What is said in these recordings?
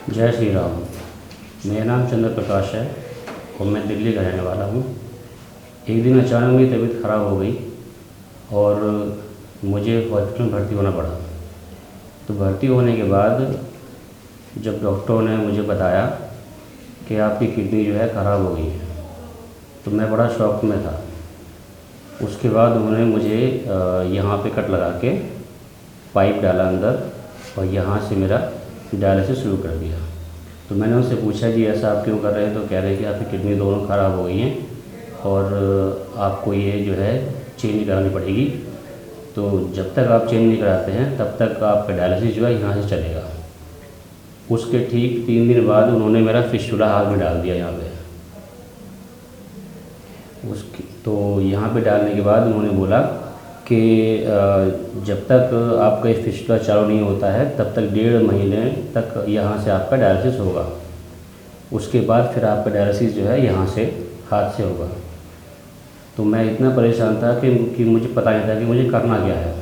जय श्री राम। मेरा नाम चंद्र प्रकाश है और मैं दिल्ली का रहने वाला हूँ। एक दिन अचानक मेरी तबीयत ख़राब हो गई और मुझे हॉस्पिटल में भर्ती होना पड़ा। तो भर्ती होने के बाद जब डॉक्टरों ने मुझे बताया कि आपकी किडनी जो है ख़राब हो गई है, तो मैं बड़ा शॉक में था। उसके बाद उन्होंने मुझे यहाँ पे कट लगा के पाइप डाला अंदर और यहाँ से मेरा डायलिसिस शुरू कर दिया। तो मैंने उनसे पूछा कि ऐसा आप क्यों कर रहे हैं, तो कह रहे हैं कि आपकी किडनी दोनों ख़राब हो गई हैं और आपको ये जो है चेंज करानी पड़ेगी। तो जब तक आप चेंज नहीं कराते हैं तब तक आपका डायलिसिस जो है यहाँ से चलेगा। उसके ठीक 3 दिन बाद उन्होंने मेरा फिस्टुला हाथ में डाल दिया यहाँ पे। तो यहाँ पे डालने के बाद उन्होंने बोला कि जब तक आपका ये फिस्टुला चालू नहीं होता है तब तक 1.5 महीने तक यहाँ से आपका डायलिसिस होगा। उसके बाद फिर आपका डायलिसिस जो है यहाँ से हाथ से होगा। तो मैं इतना परेशान था कि मुझे पता नहीं था कि मुझे करना क्या है।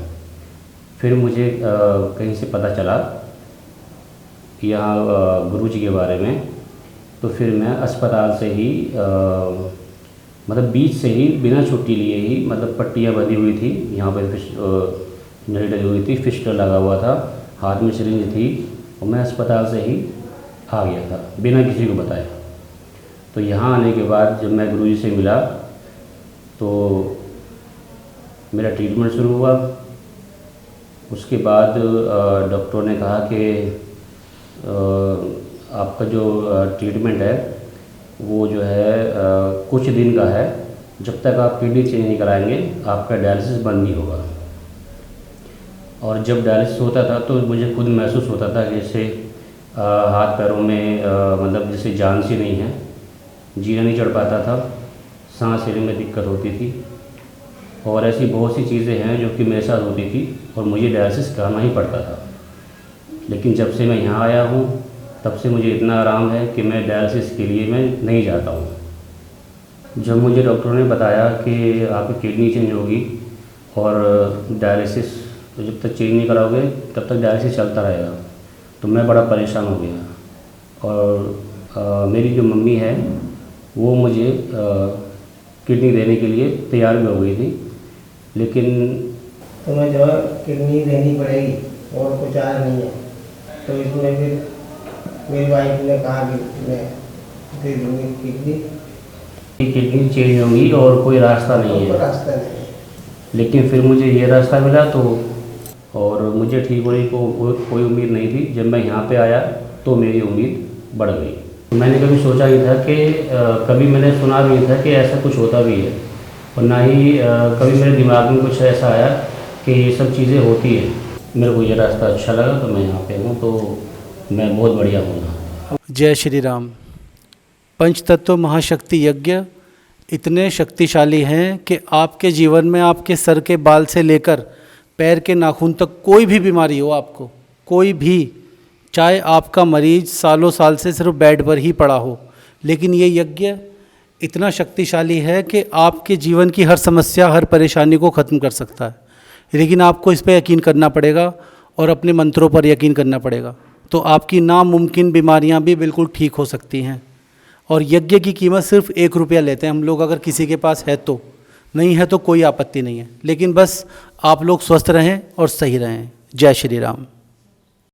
फिर मुझे कहीं से पता चला यहाँ गुरुजी के बारे में। तो फिर मैं अस्पताल से ही मतलब बीच से ही बिना छुट्टी लिए ही, मतलब पट्टियाँ बंधी हुई थी, यहाँ पर नली लगी हुई थी, फिस्टुला लगा हुआ था, हाथ में सिरिंज थी और मैं अस्पताल से ही आ गया था बिना किसी को बताया। तो यहाँ आने के बाद जब मैं गुरुजी से मिला तो मेरा ट्रीटमेंट शुरू हुआ। उसके बाद डॉक्टर ने कहा कि आपका जो ट्रीटमेंट है वो जो है कुछ दिन का है। जब तक आप किडनी चेंज नहीं कराएंगे आपका डायलिसिस बंद नहीं होगा। और जब डायलिसिस होता था तो मुझे खुद महसूस होता था कि जैसे हाथ पैरों में मतलब जैसे जान सी नहीं है, जीना नहीं चढ़ पाता था, सांस लेने में दिक्कत होती थी और ऐसी बहुत सी चीज़ें हैं जो कि मेरे साथ होती थी और मुझे डायलिसिस कराना ही पड़ता था। लेकिन जब से मैं यहाँ आया हूँ तब से मुझे इतना आराम है कि मैं डायलिसिस के लिए मैं नहीं जाता हूँ। जब मुझे डॉक्टरों ने बताया कि आपकी किडनी चेंज होगी और डायलिसिस तो जब तक चेंज नहीं कराओगे तब तक डायलिसिस चलता रहेगा, तो मैं बड़ा परेशान हो गया। और मेरी जो मम्मी है वो मुझे किडनी देने के लिए तैयार भी हो गई थी, लेकिन तुम्हें जो है किडनी देनी पड़ेगी और कुछ आया नहीं है। तो इसमें फिर मेरी वाइफ ने कहा कि मैं दे दूँगी किडनी चेंज होगी और कोई रास्ता नहीं है। रास्ता नहीं। लेकिन फिर मुझे ये रास्ता मिला तो और मुझे ठीक होने को कोई उम्मीद नहीं थी। जब मैं यहाँ पे आया तो मेरी उम्मीद बढ़ गई। मैंने कभी सोचा नहीं था कि कभी मैंने सुना भी नहीं था कि ऐसा कुछ होता भी है, और ना ही कभी मेरे दिमाग में कुछ ऐसा आया कि ये सब चीज़ें होती हैं। मेरे को ये रास्ता अच्छा लगा तो मैं यहाँ पे हूँ, तो मैं बहुत बढ़िया हूँ। जय श्री राम। पंचतत्व महाशक्ति यज्ञ इतने शक्तिशाली हैं कि आपके जीवन में आपके सर के बाल से लेकर पैर के नाखून तक कोई भी बीमारी हो, आपको कोई भी, चाहे आपका मरीज सालों साल से सिर्फ बेड पर ही पड़ा हो, लेकिन ये यज्ञ इतना शक्तिशाली है कि आपके जीवन की हर समस्या, हर परेशानी को ख़त्म कर सकता है। लेकिन आपको इस पर यकीन करना पड़ेगा और अपने मंत्रों पर यकीन करना पड़ेगा, तो आपकी नामुमकिन बीमारियां भी बिल्कुल ठीक हो सकती हैं। और यज्ञ की कीमत सिर्फ 1 रुपया लेते हैं हम लोग, अगर किसी के पास है तो, नहीं है तो कोई आपत्ति नहीं है, लेकिन बस आप लोग स्वस्थ रहें और सही रहें। जय श्री राम।